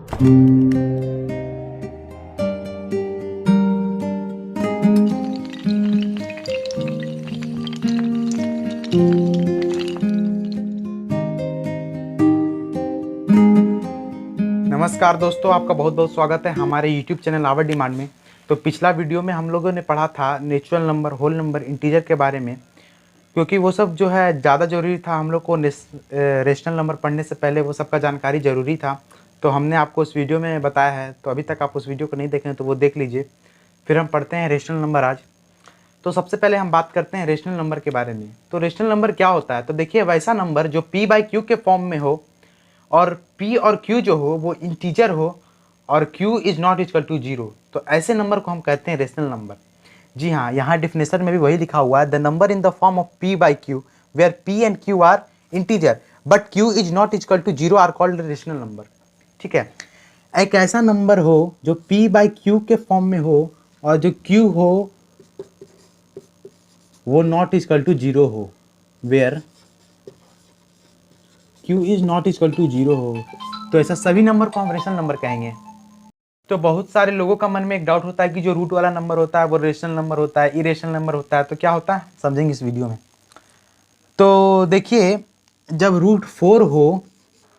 नमस्कार दोस्तों, आपका बहुत बहुत स्वागत है हमारे YouTube चैनल आवर डिमांड में। तो पिछला वीडियो में हम लोगों ने पढ़ा था natural number, whole number, integer के बारे में, क्योंकि वो सब जो है ज़्यादा ज़रूरी था। हम लोग को रेशनल नंबर पढ़ने से पहले वो सब का जानकारी ज़रूरी था, तो हमने आपको उस वीडियो में बताया है। तो अभी तक आप उस वीडियो को नहीं देखें तो वो देख लीजिए। फिर हम पढ़ते हैं रेशनल नंबर आज। तो सबसे पहले हम बात करते हैं रेशनल नंबर के बारे में। तो रेशनल नंबर क्या होता है? तो देखिए, वैसा नंबर जो p/q के फॉर्म में हो और p और q जो हो वो इंटीजर हो और q is not equal to 0, तो ऐसे नंबर को हम कहते हैं रेशनल नंबर। जी हाँ, यहाँ डिफिनेशन में भी वही लिखा हुआ है, the number in the form of p/q where p and q are integer but q is not equal to 0 are called rational number. ठीक है, एक ऐसा नंबर हो जो p/q के फॉर्म में हो और जो q हो वो नॉट इक्वल टू 0 हो, where q is not equal to 0 हो, तो ऐसा सभी नंबर को हम रेशनल नंबर कहेंगे। तो बहुत सारे लोगों का मन में एक डाउट होता है कि जो रूट वाला नंबर होता है वो रेशनल नंबर होता है, इरेशनल नंबर होता है। तो क्या होता है समझेंगे इस वीडियो में। तो देखिए, जब √4 हो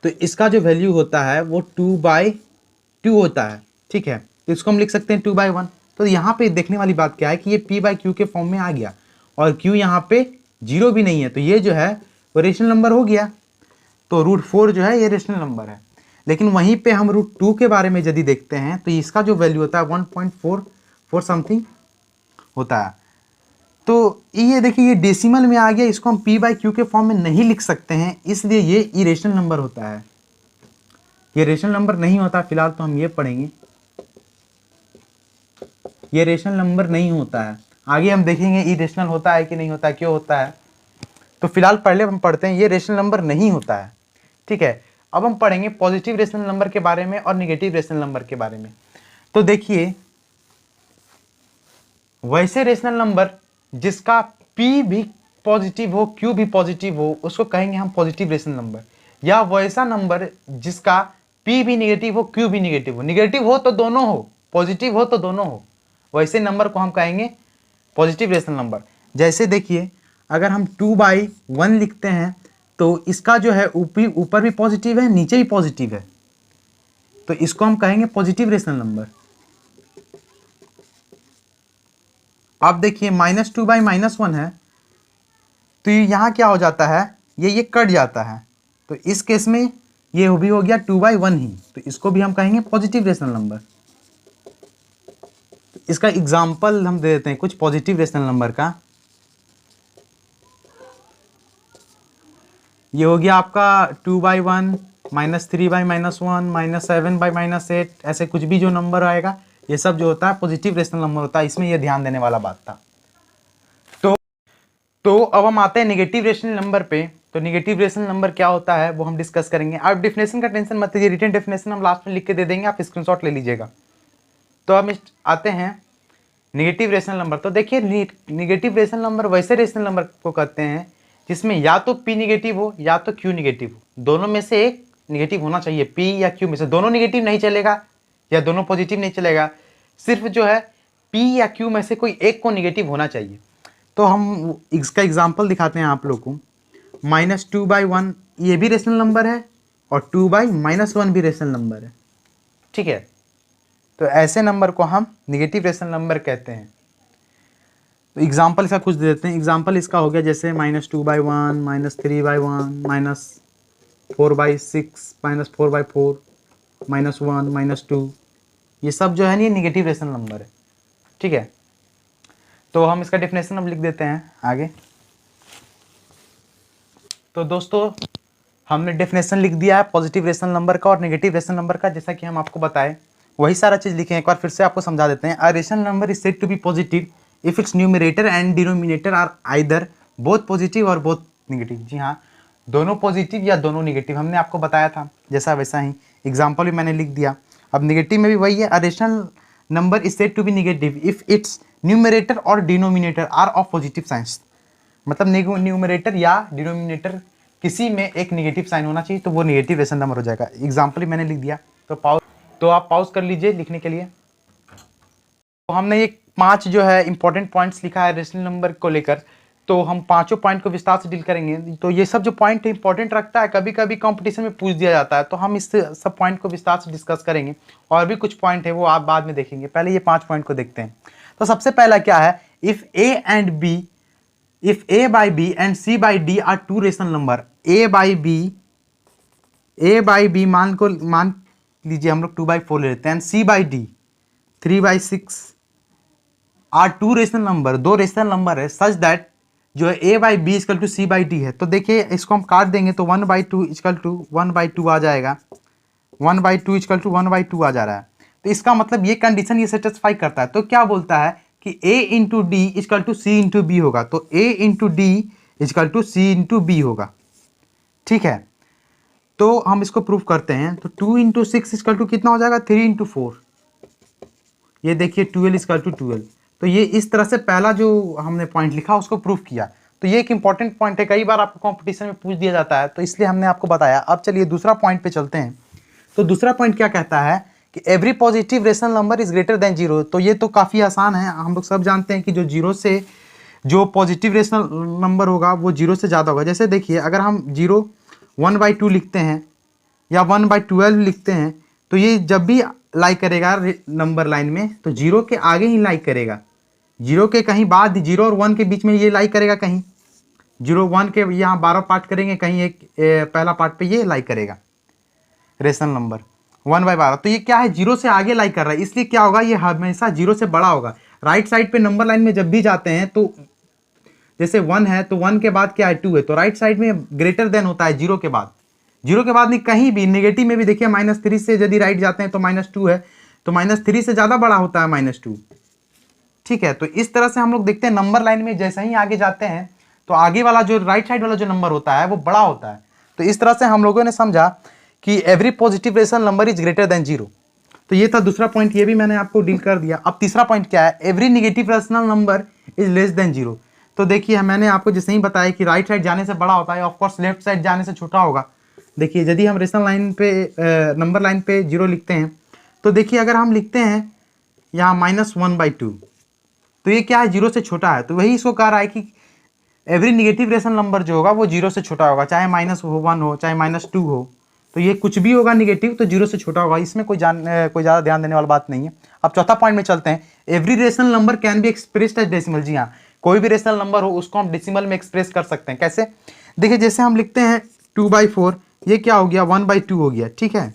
तो इसका जो वैल्यू होता है वो 2/2 होता है। ठीक है, तो इसको हम लिख सकते हैं 2/1। तो यहाँ पे देखने वाली बात क्या है कि ये p/q के फॉर्म में आ गया और q यहाँ पे 0 भी नहीं है, तो ये जो है वो रेशनल नंबर हो गया। तो √4 जो है ये रेशनल नंबर है। लेकिन वहीं पे हम √2 के बारे में यदि देखते हैं तो इसका जो वैल्यू होता है 1.44 समथिंग होता है। तो ये देखिए, ये डेसिमल में आ गया, इसको हम p/q के फॉर्म में नहीं लिख सकते हैं, इसलिए ये इरेशनल नंबर होता है। ये रेशनल नंबर नहीं होता। फिलहाल तो हम ये पढ़ेंगे, ये रेशनल नंबर नहीं होता है। आगे हम देखेंगे इरेशनल होता है कि नहीं होता है, क्यों होता है। तो फिलहाल पहले हम पढ़ते हैं ये रेशनल नंबर नहीं होता है। ठीक है, अब हम पढ़ेंगे पॉजिटिव रेशनल नंबर के बारे में और नेगेटिव रेशनल नंबर के बारे में। तो देखिए, वैसे रेशनल नंबर जिसका p भी पॉजिटिव हो, q भी पॉजिटिव हो, उसको कहेंगे हम पॉजिटिव रेशनल नंबर। या वैसा नंबर जिसका p भी निगेटिव हो, q भी निगेटिव हो, निगेटिव हो तो दोनों हो, पॉजिटिव हो तो दोनों हो, वैसे नंबर को हम कहेंगे पॉजिटिव रेशनल नंबर। जैसे देखिए, अगर हम 2/1 लिखते हैं तो इसका जो है ऊपर भी पॉजिटिव है, नीचे भी पॉजिटिव है, तो इसको हम कहेंगे पॉजिटिव रेशनल नंबर। अब देखिए, -2/-1 है, तो यहाँ क्या हो जाता है, ये कट जाता है, तो इस केस में ये भी हो गया 2/1 ही, तो इसको भी हम कहेंगे पॉजिटिव रेशनल नंबर। इसका एग्जाम्पल हम दे देते हैं कुछ पॉजिटिव रेशनल नंबर का। ये हो गया आपका 2/1, -3/-1, -7/-8, ऐसे कुछ भी जो नंबर आएगा ये सब जो होता है पॉजिटिव रेशनल नंबर होता है। इसमें ये ध्यान देने वाला बात था। तो अब हम आते हैं नेगेटिव रेशनल नंबर पे। तो नेगेटिव रेशनल नंबर क्या होता है वो हम डिस्कस करेंगे। आप डेफिनेशन का टेंशन मत लीजिए, रिटन डेफिनेशन हम लास्ट में लिख के दे देंगे, आप स्क्रीनशॉट ले लीजिएगा। तो हम आते हैं नेगेटिव रेशनल नंबर। तो देखिए, नेगेटिव रेशनल नंबर वैसे रेशनल नंबर को कहते हैं जिसमें या तो p निगेटिव हो या तो q निगेटिव हो, दोनों में से एक निगेटिव होना चाहिए। p या q में से दोनों निगेटिव नहीं चलेगा या दोनों पॉजिटिव नहीं चलेगा, सिर्फ जो है p या q में से कोई एक को निगेटिव होना चाहिए। तो हम इसका एग्जाम्पल दिखाते हैं आप लोग को। -2/1 ये भी रेशनल नंबर है और 2/-1 भी रेशनल नंबर है। ठीक है, तो ऐसे नंबर को हम नेगेटिव रेशनल नंबर कहते हैं। तो एग्जाम्पल इसका कुछ दे देते हैं। एग्जाम्पल इसका हो गया जैसे -2/1, -3/1, -4/6, -4/4, -1, -2, ये सब जो है ये नेगेटिव रेशनल नंबर है। ठीक है, तो हम इसका डेफिनेशन अब लिख देते हैं आगे। तो दोस्तों, हमने डेफिनेशन लिख दिया है पॉजिटिव रेशनल नंबर का और नेगेटिव रेशनल नंबर का, जैसा कि हम आपको बताएं वही सारा चीज़ लिखे। एक बार फिर से आपको समझा देते हैं। A rational number is said to be positive if its numerator and denominator are either both positive और बोथ नेगेटिव। जी हाँ, दोनों पॉजिटिव या दोनों नेगेटिव हमने आपको बताया था, जैसा वैसा ही एग्जाम्पल भी मैंने लिख दिया। अब नेगेटिव में भी वही है, a rational number is said to be negative if its numerator और denominator are of positive signs. मतलब न्यूमरेटर या डिनोमिनेटर किसी में एक नेगेटिव साइन होना चाहिए, तो वो नेगेटिव रेशनल नंबर हो जाएगा। एग्जाम्पल ही मैंने लिख दिया। तो तो आप पॉज कर लीजिए लिखने के लिए। तो हमने ये 5 जो है इंपॉर्टेंट पॉइंट्स लिखा है रेशनल नंबर को लेकर, तो हम पांचों पॉइंट को विस्तार से डील करेंगे। तो ये सब जो पॉइंट इंपॉर्टेंट रखता है, कभी कभी कंपटीशन में पूछ दिया जाता है, तो हम इस सब पॉइंट को विस्तार से डिस्कस करेंगे। और भी कुछ पॉइंट है वो आप बाद में देखेंगे, पहले ये 5 पॉइंट को देखते हैं। तो सबसे पहला क्या है, if a by b and c by d are two rational number, a by b मान लीजिए हम लोग 2/4 ले लेते हैं, c by d 3/6 are two rational number, 2 rational number है, सच दैट जो है a by b equal to c by d है। तो देखिए इसको हम काट देंगे तो 1/2 इजकल टू 1/2 आ जाएगा, 1/2 इजकल टू 1/2 आ जा रहा है। तो इसका मतलब ये कंडीशन ये सेटिस्फाई करता है। तो क्या बोलता है कि a into D equal to C into B होगा, तो a into D equal to C into B होगा। ठीक है, तो हम इसको प्रूफ करते हैं। तो 2 इंटू 6 इजकल टू कितना हो जाएगा, 3 इंटू 4, ये देखिए 12 इजकल टू 12। तो ये इस तरह से पहला जो हमने पॉइंट लिखा उसको प्रूफ किया। तो ये एक इंपॉर्टेंट पॉइंट है, कई बार आपको कंपटीशन में पूछ दिया जाता है, तो इसलिए हमने आपको बताया। अब चलिए दूसरा पॉइंट पे चलते हैं। तो दूसरा पॉइंट क्या कहता है कि every positive rational number is greater than 0। तो ये तो काफ़ी आसान है, हम लोग सब जानते हैं कि जो पॉजिटिव रेशनल नंबर होगा वो 0 से ज़्यादा होगा। जैसे देखिए अगर हम 0 1/2 लिखते हैं या 1/12 लिखते हैं, तो ये जब भी लाई करेगा नंबर लाइन में, तो 0 के आगे ही लाई करेगा, 0 के कहीं बाद, 0 और 1 के बीच में ये लाई करेगा, कहीं 0 1 के यहाँ 12 पार्ट करेंगे, कहीं एक पहला पार्ट पे ये लाई करेगा रेशनल नंबर 1/12। तो ये क्या है, 0 से आगे लाई कर रहा है, इसलिए क्या होगा, ये हमेशा 0 से बड़ा होगा। राइट साइड पे नंबर लाइन में जब भी जाते हैं, तो जैसे 1 है तो 1 के बाद क्या है, 2 है, तो राइट साइड में ग्रेटर देन होता है 0 के बाद। 0 के बाद नहीं, कहीं भी नेगेटिव में भी देखिए -3 से यदि राइट जाते हैं तो -2 है, तो -3 से ज़्यादा बड़ा होता है -2। ठीक है, तो इस तरह से हम लोग देखते हैं नंबर लाइन में जैसे ही आगे जाते हैं तो आगे वाला जो राइट साइड वाला जो नंबर होता है वो बड़ा होता है। तो इस तरह से हम लोगों ने समझा कि every positive rational number is greater than 0। तो ये था दूसरा पॉइंट, ये भी मैंने आपको डील कर दिया। अब तीसरा पॉइंट क्या है, every negative rational number is less than 0। तो देखिए मैंने आपको जैसे ही बताया कि राइट साइड जाने से बड़ा होता है, ऑफकोर्स लेफ्ट साइड जाने से छोटा होगा। देखिए यदि हम रेशनल लाइन पे नंबर लाइन पे 0 लिखते हैं, तो देखिए अगर हम लिखते हैं यहाँ -1/2, तो ये क्या है, 0 से छोटा है। तो वही इसको कह रहा है कि एवरी नेगेटिव रेशनल नंबर जो होगा वो 0 से छोटा होगा, चाहे -1 हो चाहे -2 हो, तो ये कुछ भी होगा निगेटिव तो 0 से छोटा होगा। इसमें कोई ज़्यादा ध्यान देने वाली बात नहीं है। अब चौथा पॉइंट में चलते हैं, every rational number can be expressed as decimal. जी हाँ, कोई भी रेशनल नंबर हो उसको हम डेसिमल में एक्सप्रेस कर सकते हैं। कैसे, देखिए जैसे हम लिखते हैं 2/4, ये क्या हो गया, 1/2 हो गया। ठीक है,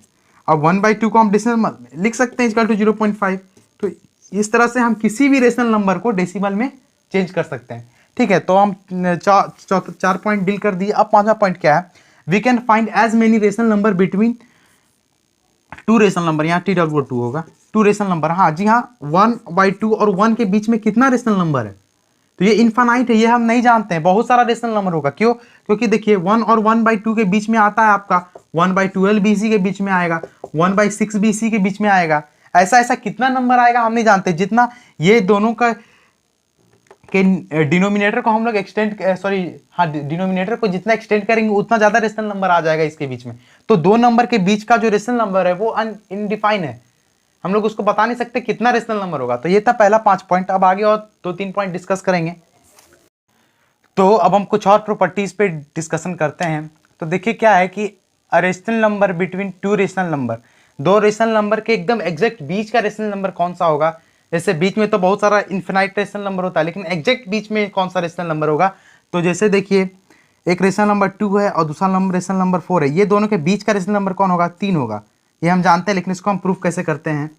अब 1/2 को हम डेसिमल लिख सकते हैं इक्वल टू 0.5। तो इस तरह से हम किसी भी रेशनल नंबर को डेसिमल में चेंज कर सकते हैं। ठीक है, तो हम 4 पॉइंट डील कर दिए। अब पांचवा पॉइंट क्या है, we can find as many rational number between 2 rational number, यहाँ TW2 होगा, 2 रेशनल नंबर। हाँ जी हाँ, 1/2 और 1 के बीच में कितना रेशनल नंबर है, तो ये इनफाइनाइट है, ये हम नहीं जानते हैं, बहुत सारा रेशनल नंबर होगा। क्यों, क्योंकि देखिए 1 और 1/2 के बीच में आता है आपका 1/12 BC के बीच में आएगा, 1/6 BC के बीच में आएगा, ऐसा कितना नंबर आएगा हम नहीं जानते। जितना ये दोनों का के डिनोमिनेटर को हम लोग डिनोमिनेटर को जितना एक्सटेंड करेंगे उतना ज्यादा रेशनल नंबर आ जाएगा इसके बीच में। तो 2 नंबर के बीच का जो रेशनल नंबर है वो अनडिफाइन है, हम लोग उसको बता नहीं सकते कितना रेशनल नंबर होगा। तो ये था पहला 5 पॉइंट। अब आगे और 2-3 पॉइंट डिस्कस करेंगे। तो अब हम कुछ और प्रॉपर्टीज पे डिस्कशन करते हैं। तो देखिए क्या है कि अ rational number between 2 rational number, 2 rational number के एकदम एग्जैक्ट बीच का रेशनल नंबर कौन सा होगा। जैसे बीच में तो बहुत सारा इन्फिनाइट रेशनल नंबर होता है, लेकिन एग्जैक्ट बीच में कौन सा रेशनल नंबर होगा। तो जैसे देखिए एक रेशनल नंबर 2 है और दूसरा रेशनल नंबर 4 है, ये दोनों के बीच का रेशनल नंबर कौन होगा, 3 होगा। ये हम जानते हैं, लेकिन इसको हम प्रूफ कैसे करते हैं।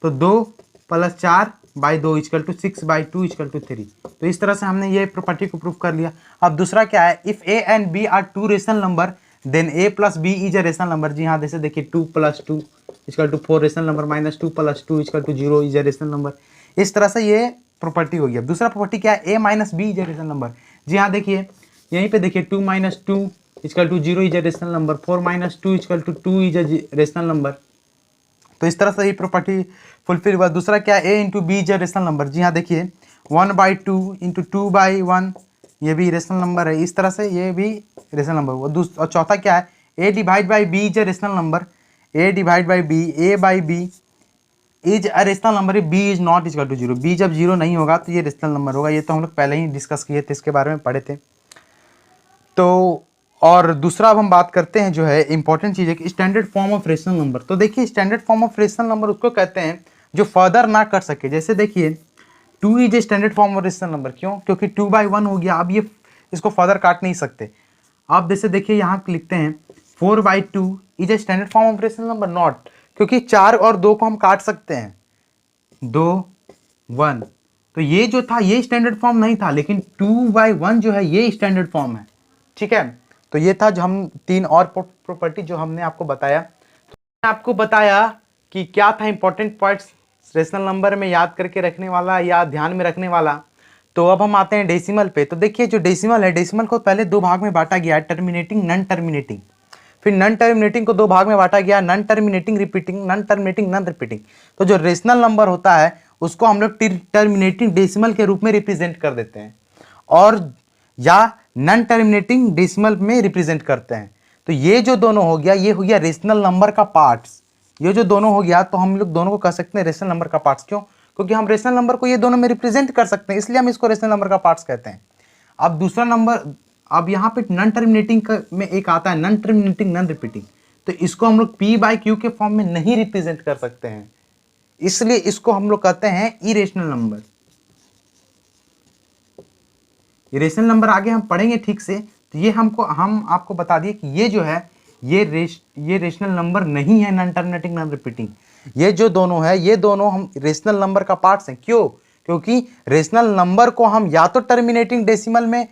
तो 2 + 4/2 = 6/2 = 3। तो इस तरह से हमने ये प्रॉपर्टी को प्रूफ कर लिया। अब दूसरा क्या है, if A and B are 2 rational number then A + B is a rational number. जी हाँ, जैसे देखिए 2 + 2 = 4 rational number, -2 + 2 = 0 is a rational number. इस तरह से ये प्रॉपर्टी होगी। अब दूसरा प्रॉपर्टी क्या है, A - B is a rational number. जी हाँ, देखिए यहीं पे देखिए 2 - 2 = 0 is a rational number, 4 - 2 = 2 is a rational number. तो इस तरह से ये प्रॉपर्टी फुलफिल हुआ। दूसरा क्या है, A × B is a rational number. जी हाँ, देखिए 1/2 × 2/1 ये भी रेशनल नंबर है। इस तरह से ये भी रेशनल नंबर हुआ। और चौथा क्या है, A / B is a rational number, A divide by B, A by B is a rational number, B is not is to zero. B जब जीरो नहीं होगा तो ये रेशनल नंबर होगा। ये तो हम लोग पहले ही डिस्कस किए थे, इसके बारे में पढ़े थे। तो और दूसरा अब हम बात करते हैं जो है इंपॉर्टेंट चीज़ है कि standard form of rational number. तो देखिए standard form of rational number उसको कहते हैं जो फर्दर ना कर सके। जैसे देखिए 2 is a standard form of rational number, क्यों? क्योंकि 2/1 हो गया, अब ये इसको फर्दर काट नहीं सकते। आप जैसे देखिए यहाँ लिखते हैं 4/2 is a standard form of rational number, not, क्योंकि 4 और 2 को हम काट सकते हैं, 2 1। तो ये जो था ये स्टैंडर्ड फॉर्म नहीं था, लेकिन 2/1 जो है ये स्टैंडर्ड फॉर्म है। ठीक है, तो ये था जो हम 3 और प्रॉपर्टी जो हमने आपको बताया। तो आपको बताया कि क्या था इंपॉर्टेंट पॉइंट्स रेशनल नंबर में याद करके रखने वाला या ध्यान में रखने वाला। तो अब हम आते हैं डेसिमल पे। तो देखिए जो डेसिमल है, डेसिमल को पहले 2 भाग में बांटा गया है, टर्मिनेटिंग, नॉन टर्मिनेटिंग। फिर नॉन टर्मिनेटिंग को 2 भाग में बांटा गया, non terminating repeating, non terminating non repeating. तो जो रेशनल नंबर होता है उसको हम लोग टर्मिनेटिंग डेसिमल के रूप में रिप्रेजेंट कर देते हैं, और या नॉन टर्मिनेटिंग डेसिमल में रिप्रेजेंट करते हैं। तो ये जो दोनों हो गया, ये हो गया रेशनल नंबर का पार्ट्स। ये जो दोनों हो गया तो हम लोग दोनों को कह सकते हैं रेशनल नंबर का पार्ट्स। क्यों? क्योंकि हम रेशनल नंबर को ये दोनों में रिप्रेजेंट कर सकते हैं, इसलिए हम इसको रेशनल नंबर का पार्ट्स कहते हैं। अब दूसरा नंबर, अब यहाँ पे नॉन टर्मिनेटिंग में एक आता है नॉन टर्मिनेटिंग नॉन रिपीटिंग। तो इसको हम लोग P/Q के फॉर्म में नहीं रिप्रेजेंट कर सकते हैं, इसलिए इसको हम लोग कहते हैं इरेशनल नंबर। इरेशनल नंबर आगे हम पढ़ेंगे ठीक से। तो ये हम आपको बता दिए कि ये जो है ये रेशनल नंबर नहीं है, नॉन टर्मिनेटिंग नॉन रिपीटिंग। ये जो दोनों है ये दोनों हम रेशनल नंबर का पार्ट्स हैं। क्यों? क्योंकि रेशनल नंबर को हम या तो टर्मिनेटिंग डेसिमल में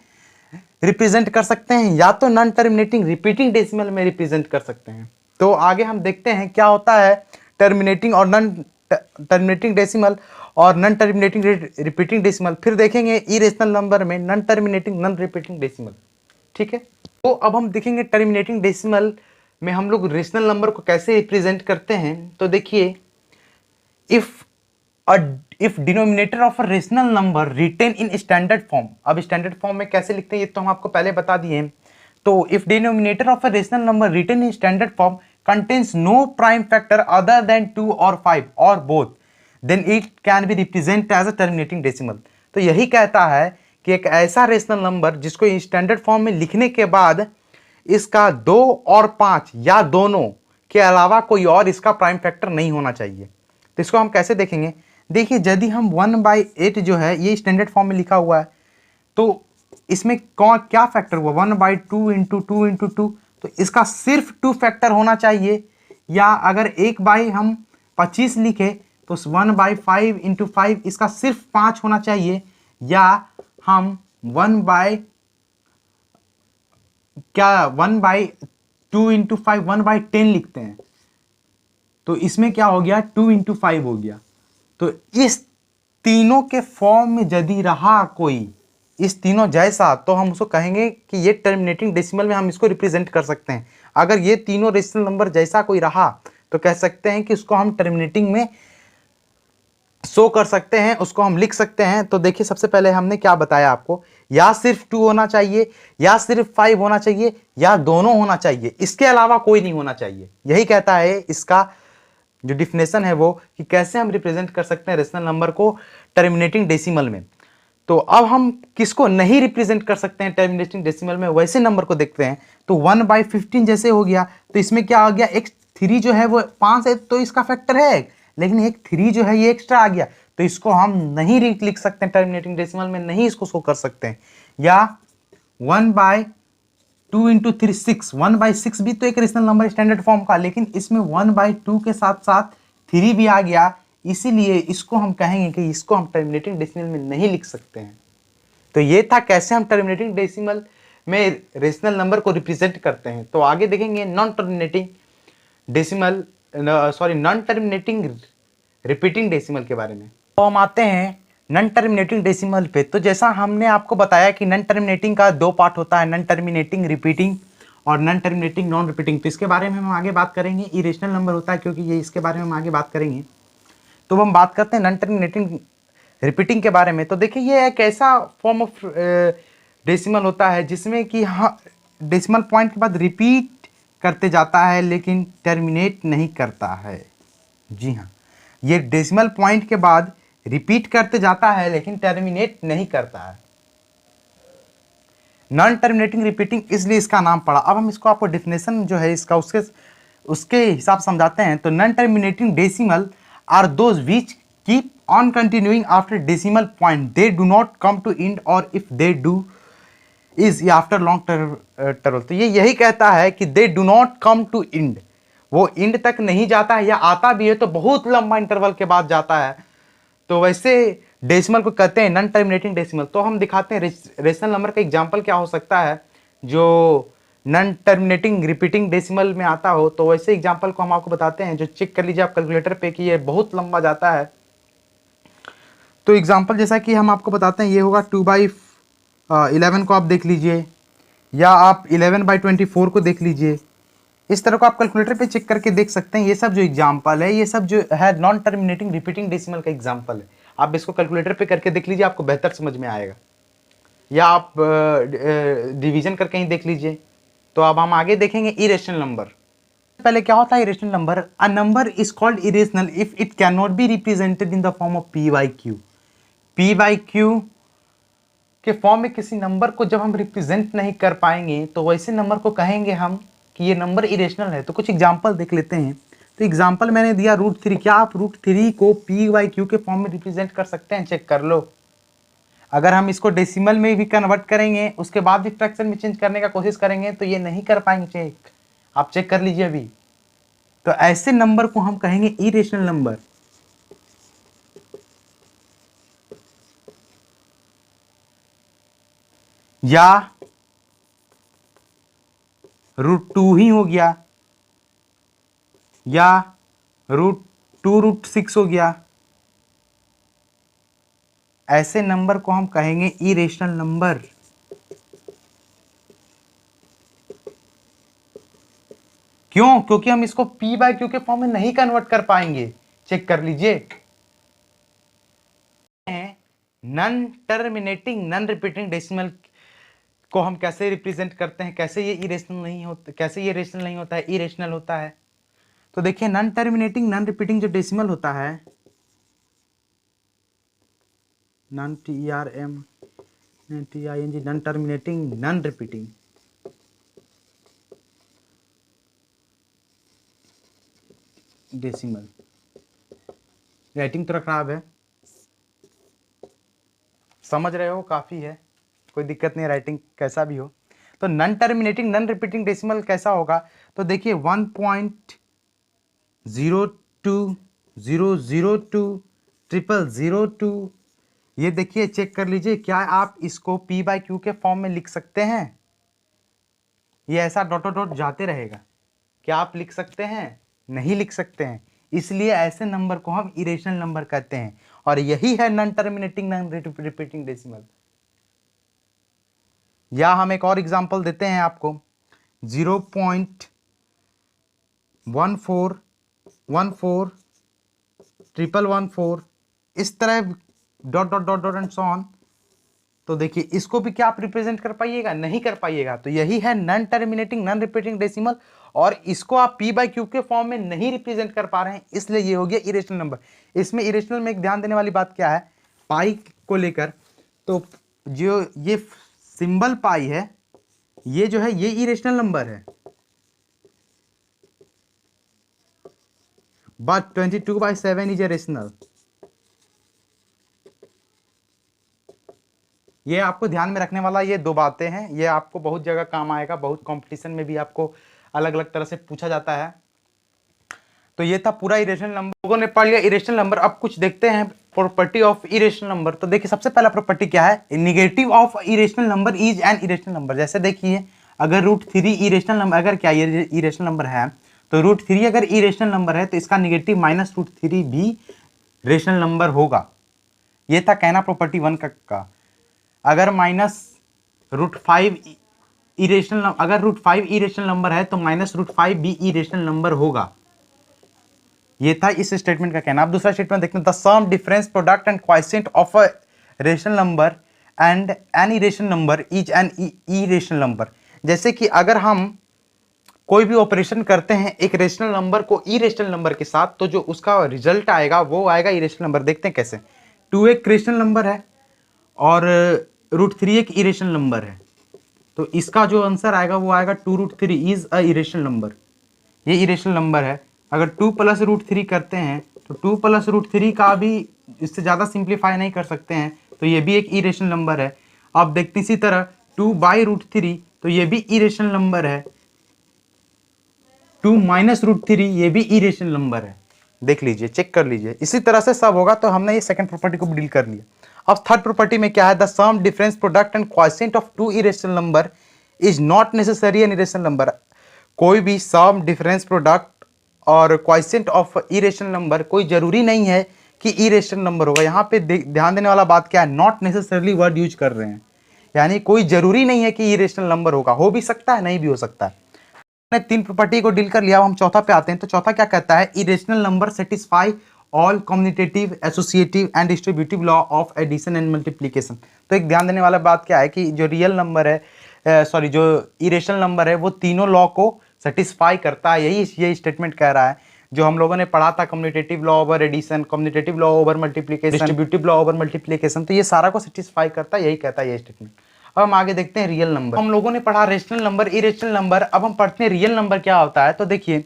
रिप्रेजेंट कर सकते हैं या तो नॉन टर्मिनेटिंग रिपीटिंग डेसिमल में रिप्रेजेंट कर सकते हैं। तो आगे हम देखते हैं क्या होता है टर्मिनेटिंग और नॉन टर्मिनेटिंग डेसिमल और नॉन टर्मिनेटिंग रिपीटिंग डेसिमल। फिर देखेंगे इरेशनल नंबर में non terminating non repeating decimal. ठीक है, तो अब हम देखेंगे टर्मिनेटिंग डेसिमल में हम लोग रेशनल नंबर को कैसे रिप्रेजेंट करते हैं। तो देखिए if denominator of a rational number written in standard form. अब स्टैंडर्ड फॉर्म में कैसे लिखते हैं ये तो हम आपको पहले बता दिए हैं। तो if denominator of a rational number written in standard form contains no prime factor other than 2 or 5 or both, then it can be represented as a terminating decimal। तो यही कहता है कि एक ऐसा रेशनल नंबर जिसको स्टैंडर्ड फॉर्म में लिखने के बाद इसका 2 और 5 या दोनों के अलावा कोई और इसका प्राइम फैक्टर नहीं होना चाहिए। तो इसको हम कैसे देखेंगे? देखिए यदि हम 1/8 जो है ये स्टैंडर्ड फॉर्म में लिखा हुआ है, तो इसमें कौन क्या फैक्टर हुआ? 1/2 इंटू 2 इंटू 2, तो इसका सिर्फ 2 फैक्टर होना चाहिए। या अगर 1/, हम 25 लिखे तो 1/5 इंटू 5 इसका सिर्फ 5 होना चाहिए। या हम 1/2 इंटू 5 1/10 लिखते हैं, तो इसमें क्या हो गया? 2 इंटू 5 हो गया। तो इस तीनों के फॉर्म में यदि रहा कोई इस तीनों जैसा, तो हम उसको कहेंगे कि ये टर्मिनेटिंग डेसिमल में हम इसको रिप्रेजेंट कर सकते हैं। अगर ये तीनों रेशनल नंबर जैसा कोई रहा तो कह सकते हैं कि उसको हम टर्मिनेटिंग में शो कर सकते हैं, उसको हम लिख सकते हैं। तो देखिए सबसे पहले हमने क्या बताया आपको, या सिर्फ 2 होना चाहिए, या सिर्फ 5 होना चाहिए, या दोनों होना चाहिए, इसके अलावा कोई नहीं होना चाहिए। यही कहता है इसका जो डिफिनेशन है वो, कि कैसे हम रिप्रेजेंट कर सकते हैं रेशनल नंबर को टर्मिनेटिंग डेसिमल में। तो अब हम किसको नहीं रिप्रेजेंट कर सकते हैं टर्मिनेटिंग डेसिमल में, वैसे नंबर को देखते हैं। तो 1/15 जैसे हो गया, तो इसमें क्या आ गया? एक 3 जो है वो 5 है तो इसका फैक्टर है, लेकिन एक 3 जो है ये एक्स्ट्रा आ गया, तो इसको हम नहीं लिख सकते हैं टर्मिनेटिंग डेसिमल में, नहीं इसको शो कर सकते हैं। या 1/2 इंटू 3 6, 1/6 भी तो एक रेशनल नंबर स्टैंडर्ड फॉर्म का, लेकिन इसमें 1/2 के साथ साथ 3 भी आ गया, इसीलिए इसको हम कहेंगे कि इसको हम टर्मिनेटिंग डेसिमल में नहीं लिख सकते हैं। तो ये था कैसे हम टर्मिनेटिंग डेसिमल में रेशनल नंबर को रिप्रेजेंट करते हैं। तो आगे देखेंगे non terminating decimal, non terminating repeating decimal के बारे में। तो हम आते हैं नॉन टर्मिनेटिंग डेसिमल पे। तो जैसा हमने आपको बताया कि नॉन टर्मिनेटिंग का 2 पार्ट होता है, नॉन टर्मिनेटिंग रिपीटिंग और नॉन टर्मिनेटिंग नॉन रिपीटिंग। तो इसके बारे में हम आगे बात करेंगे। इरेशनल नंबर होता है क्योंकि ये इसके बारे में हम आगे बात करेंगे। तो हम बात करते हैं नॉन टर्मिनेटिंग रिपीटिंग के बारे में। तो देखिए ये एक ऐसा फॉर्म ऑफ डेसिमल होता है जिसमें कि हाँ डेसिमल पॉइंट के बाद रिपीट करते जाता है लेकिन टर्मिनेट नहीं करता है। जी हाँ, ये डेसिमल पॉइंट के बाद रिपीट करते जाता है लेकिन टर्मिनेट नहीं करता है। नॉन टर्मिनेटिंग रिपीटिंग, इसलिए इसका नाम पड़ा। अब हम इसको आपको डेफिनेशन जो है इसका उसके हिसाब से समझाते हैं। तो non terminating decimal are those which keep on continuing after decimal point, they do not come to end, और if they do is after long term. तो ये यही कहता है कि they do not come to end, वो end तक नहीं जाता है, या आता भी है तो बहुत लंबा इंटरवल के बाद जाता है। तो वैसे डेसिमल को कहते हैं नॉन टर्मिनेटिंग डेसिमल। तो हम दिखाते हैं रेशनल नंबर का एग्जांपल क्या हो सकता है जो नॉन टर्मिनेटिंग रिपीटिंग डेसिमल में आता हो। तो वैसे एग्जांपल को हम आपको बताते हैं, जो चेक कर लीजिए आप कैलकुलेटर पे कि ये बहुत लंबा जाता है। तो एग्जांपल जैसा कि हम आपको बताते हैं, ये होगा 2/11 को आप देख लीजिए, या आप 11/24 को देख लीजिए। इस तरह को आप कैलकुलेटर पे चेक करके देख सकते हैं। ये सब जो एग्जांपल है, ये सब जो है नॉन टर्मिनेटिंग रिपीटिंग डेसिमल का एग्जांपल है। आप इसको कैलकुलेटर पे करके देख लीजिए, आपको बेहतर समझ में आएगा, या आप डिवीजन करके ही देख लीजिए। तो अब हम आगे देखेंगे इरेशनल नंबर। पहले क्या होता है irrational number? A number is called irrational if it can not be represented in the form of p/q। p/q के फॉर्म में किसी नंबर को जब हम रिप्रेजेंट नहीं कर पाएंगे तो वैसे नंबर को कहेंगे हम कि ये नंबर इरेशनल है। तो कुछ एग्जांपल देख लेते हैं। तो एग्जांपल मैंने दिया √3। क्या आप √3 को p/q के फॉर्म में रिप्रेजेंट कर सकते हैं? चेक कर लो। अगर हम इसको डेसिमल में भी कन्वर्ट करेंगे, उसके बाद भी फ्रैक्शन में चेंज करने का कोशिश करेंगे तो ये नहीं कर पाएंगे। चेक आप चेक कर लीजिए अभी। तो ऐसे नंबर को हम कहेंगे इरेशनल नंबर। या √2 ही हो गया, या √2 √6 हो गया। ऐसे नंबर को हम कहेंगे इरेशनल नंबर। क्यों? क्योंकि हम इसको p/q के फॉर्म में नहीं कन्वर्ट कर पाएंगे। चेक कर लीजिए। Non terminating non repeating decimal को हम कैसे रिप्रेजेंट करते हैं, कैसे ये इरेशनल नहीं होता, कैसे ये रेशनल नहीं होता है, इरेशनल होता है। तो देखिए नॉन टर्मिनेटिंग नॉन रिपीटिंग जो डेसिमल होता है, non TRMNTING non terminating non repeating decimal. Writing थोड़ा खराब है, समझ रहे हो, काफ़ी है, कोई दिक्कत नहीं, राइटिंग कैसा भी हो। तो non terminating non repeating decimal कैसा होगा? तो देखिए 1.020020002, ये देखिए चेक कर लीजिए। क्या आप इसको p/q के फॉर्म में लिख सकते हैं? ये ऐसा डॉट डॉट जाते रहेगा। क्या आप लिख सकते हैं? नहीं लिख सकते हैं। इसलिए ऐसे नंबर को हम इरेशनल नंबर कहते हैं, और यही है non terminating non repeating decimal. या हम एक और एग्जांपल देते हैं आपको, 0.1414114114, इस तरह dot dot dot dot and so on. तो देखिए इसको भी क्या आप रिप्रेजेंट कर पाइएगा? नहीं कर पाइएगा। तो यही है non terminating non repeating decimal, और इसको आप p/q के फॉर्म में नहीं रिप्रेजेंट कर पा रहे हैं, इसलिए ये हो गया इरेशनल नंबर। इसमें इरेशनल में एक ध्यान देने वाली बात क्या है, पाई को लेकर। तो जो ये सिंबल पाई है, ये जो है ये इरेशनल नंबर है, बट 22/7 इज ए रेशनल। ये आपको ध्यान में रखने वाला ये दो बातें हैं, ये आपको बहुत जगह काम आएगा, बहुत कंपटीशन में भी आपको अलग अलग तरह से पूछा जाता है। तो ये था पूरा इरेशनल नंबर, लोगों ने पढ़ लिया इरेशनल नंबर। अब कुछ देखते हैं प्रॉपर्टी ऑफ इरेशनल नंबर। तो देखिए सबसे पहला प्रॉपर्टी क्या है, negative of irrational number is an irrational number. जैसे देखिए अगर √3 इरेशनल नंबर, अगर क्या ये इरेशनल नंबर है, तो √3 अगर इरेशनल नंबर है तो इसका नेगेटिव -√3 भी रेशनल नंबर होगा। ये था कहना प्रॉपर्टी 1 का। अगर -√5 इरेशनल, अगर √5 इरेशनल नंबर है तो -√5 भी इरेशनल नंबर होगा। ये था इस स्टेटमेंट का कहना। अब दूसरा स्टेटमेंट देखते हैं, the sum difference product and quotient of a rational number and an irrational number is an irrational number. जैसे कि अगर हम कोई भी ऑपरेशन करते हैं एक रेशनल नंबर को इरेशनल नंबर के साथ, तो जो उसका रिजल्ट आएगा वो आएगा इरेशनल नंबर। देखते हैं कैसे। 2 एक रेशनल नंबर है और √3 एक इरेशनल नंबर है, तो इसका जो आंसर आएगा वो आएगा 2√3 इज अ इरेशनल नंबर। ये इरेशनल नंबर है। अगर 2 + √3 करते हैं तो 2 + √3 का भी इससे ज़्यादा सिंप्लीफाई नहीं कर सकते हैं, तो ये भी एक इरेशनल नंबर है। अब देखते हैं इसी तरह 2/√3, तो ये भी इरेशनल नंबर है। 2 - √3 ये भी इरेशनल नंबर है। देख लीजिए, चेक कर लीजिए। इसी तरह से सब होगा। तो हमने ये सेकंड प्रॉपर्टी को डील कर लिया। अब थर्ड प्रॉपर्टी में क्या है, the sum difference product and quotient of 2 irrational number is not necessary an irrational number. कोई भी सम डिफरेंस प्रोडक्ट और क्वोशिएंट ऑफ इरेशनल नंबर कोई जरूरी नहीं है कि इरेशनल नंबर होगा। यहाँ पे ध्यान देने वाला बात क्या है, नॉट नेसेसरली वर्ड यूज कर रहे हैं, यानी कोई जरूरी नहीं है कि इरेशनल नंबर होगा। हो भी सकता है, नहीं भी हो सकता है। हमने 3 प्रॉपर्टी को डील कर लिया। अब हम चौथा पे आते हैं। तो चौथा क्या कहता है, irrational number satisfy all commutative, associative and distributive law of addition and multiplication. तो एक ध्यान देने वाला बात क्या है कि जो रियल नंबर है, जो इरेशनल नंबर है, वो तीनों लॉ को सेटिस्फाई करता है। यही स्टेटमेंट कह रहा है जो हम लोगों ने पढ़ा था, commutative law over addition, commutative law over multiplication, distributive law over multiplication. तो ये सारा को सेटिस्फाई करता है, यही कहता है ये स्टेटमेंट। अब हम आगे देखते हैं रियल नंबर। हम लोगों ने पढ़ा रेशनल नंबर, इरेशनल नंबर। अब हम पढ़ते हैं रियल नंबर क्या होता है। तो देखिए,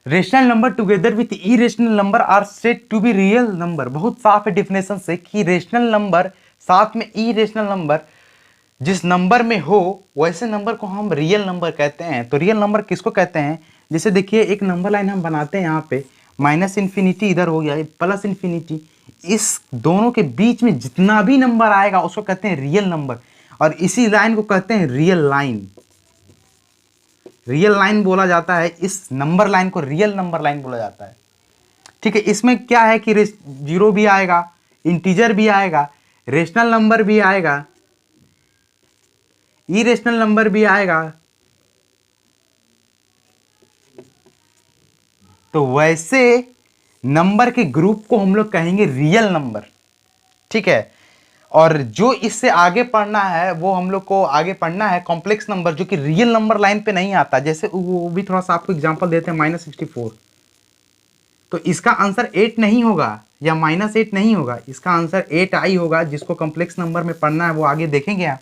rational number together with irrational number are said to be real number. बहुत साफ है डेफिनेशन से कि रेशनल नंबर साथ में इरेशनल नंबर जिस नंबर में हो वैसे नंबर को हम रियल नंबर कहते हैं। तो रियल नंबर किसको कहते हैं, जैसे देखिए एक नंबर लाइन हम बनाते हैं यहाँ पे, -∞ इधर हो गया, +∞। इस दोनों के बीच में जितना भी नंबर आएगा उसको कहते हैं रियल नंबर, और इसी लाइन को कहते हैं रियल लाइन। रियल लाइन बोला जाता है, इस नंबर लाइन को रियल नंबर लाइन बोला जाता है। ठीक है, इसमें क्या है कि जीरो भी आएगा, इंटीजर भी आएगा, रेशनल नंबर भी आएगा, इरेशनल नंबर भी आएगा। तो वैसे नंबर के ग्रुप को हम लोग कहेंगे रियल नंबर। ठीक है, और जो इससे आगे पढ़ना है वो हम लोग को आगे पढ़ना है कॉम्प्लेक्स नंबर, जो कि रियल नंबर लाइन पे नहीं आता। जैसे वो भी थोड़ा सा आपको एग्जांपल देते हैं, -64। तो इसका आंसर 8 नहीं होगा या -8 नहीं होगा, इसका आंसर 8i होगा। जिसको कॉम्प्लेक्स नंबर में पढ़ना है वो आगे देखेंगे आप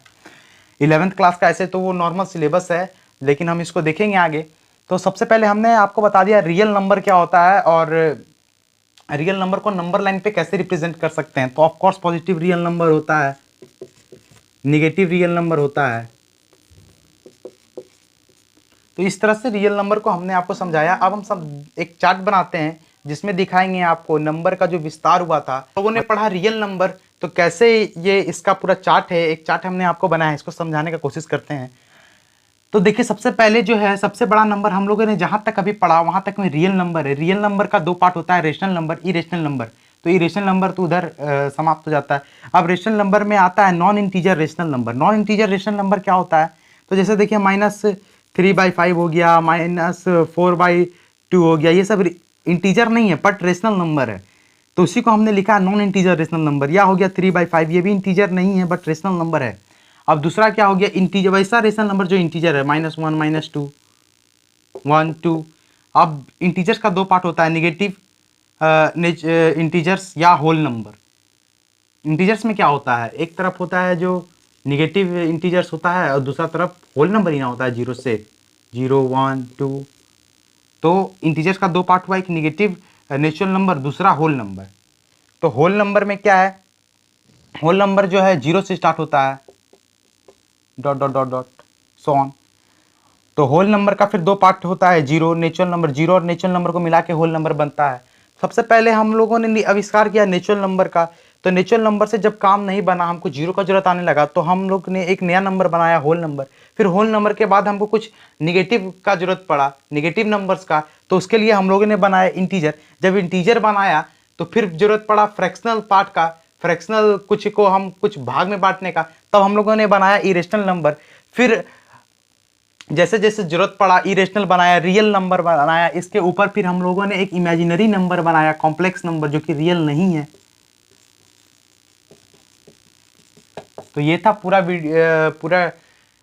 11th क्लास का। ऐसे तो वो नॉर्मल सिलेबस है, लेकिन हम इसको देखेंगे आगे। तो सबसे पहले हमने आपको बता दिया रियल नंबर क्या होता है और रियल नंबर को नंबर लाइन पे कैसे रिप्रेजेंट कर सकते हैं। तो of course positive real number होता है, नेगेटिव रियल नंबर होता है। तो इस तरह से रियल नंबर को हमने आपको समझाया। अब हम सब एक चार्ट बनाते हैं जिसमें दिखाएंगे आपको नंबर का जो विस्तार हुआ था। लोगों ने पढ़ा रियल नंबर, तो कैसे ये इसका पूरा चार्ट है, एक चार्ट हमने आपको बनाया है, इसको समझाने का कोशिश करते हैं। तो देखिए, सबसे पहले जो है सबसे बड़ा नंबर हम लोगों ने जहां तक अभी पढ़ा वहां तक में रियल नंबर है। रियल नंबर का 2 पार्ट होता है, रेशनल नंबर, इरेशनल नंबर। तो इरेशनल नंबर तो उधर समाप्त हो जाता है। अब रेशनल नंबर में आता है non integer rational number. Non integer rational number क्या होता है, तो जैसे देखिए -3/5 हो गया, -4/2 हो गया, ये सब इंटीजर नहीं है बट रेशनल नंबर है। तो उसी को हमने लिखा नॉन इंटीजर रेशनल नंबर। या हो गया 3/5, ये भी इंटीजर नहीं है बट रेशनल नंबर है। अब दूसरा क्या हो गया, इंटीजर, वैसा रेशनल नंबर जो इंटीजर है, -1, -2, 1, 2। अब इंटीजर्स का 2 पार्ट होता है, नेगेटिव इंटीजर्स या होल नंबर। इंटीजर्स में क्या होता है, एक तरफ होता है जो नेगेटिव इंटीजर्स होता है और दूसरा तरफ होल नंबर ही ना होता है, 0 से 0, 1, 2। तो इंटीजर्स का 2 पार्ट हुआ, एक नेगेटिव नेचुरल नंबर, दूसरा होल नंबर। तो होल नंबर में क्या है, होल नंबर जो है 0 से स्टार्ट होता है, ... सो ऑन। तो होल नंबर का फिर 2 पार्ट होता है, 0 नेचुरल नंबर, 0 और नेचुरल नंबर को मिला के होल नंबर बनता है। सबसे पहले हम लोगों ने आविष्कार किया नेचुरल नंबर का। तो नेचुरल नंबर से जब काम नहीं बना, हमको 0 का जरूरत आने लगा, तो हम लोग ने एक नया नंबर बनाया, होल नंबर। फिर होल नंबर के बाद हमको कुछ निगेटिव का जरूरत पड़ा, निगेटिव नंबर्स का, तो उसके लिए हम लोगों ने बनाया इंटीजर। जब इंटीजर बनाया तो फिर जरूरत पड़ा फ्रैक्शनल पार्ट का, फ्रैक्शनल कुछ को हम कुछ भाग में बांटने का, तब हम लोगों ने बनाया इरेशनल नंबर। फिर जैसे जैसे जरूरत पड़ा इरेशनल बनाया, रियल नंबर बनाया, इसके ऊपर फिर हम लोगों ने एक इमेजिनरी नंबर बनाया, कॉम्प्लेक्स नंबर, जो कि रियल नहीं है। तो ये था पूरा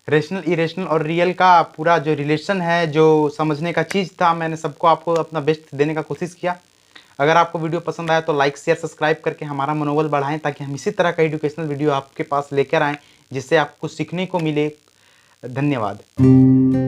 रेशनल, इरेशनल और रियल का पूरा जो रिलेशन है, जो समझने का चीज़ था, मैंने सबको आपको अपना बेस्ट देने का कोशिश किया। अगर आपको वीडियो पसंद आया तो लाइक शेयर सब्सक्राइब करके हमारा मनोबल बढ़ाएं, ताकि हम इसी तरह का एजुकेशनल वीडियो आपके पास लेकर आएँ जिससे आपको सीखने को मिले। धन्यवाद।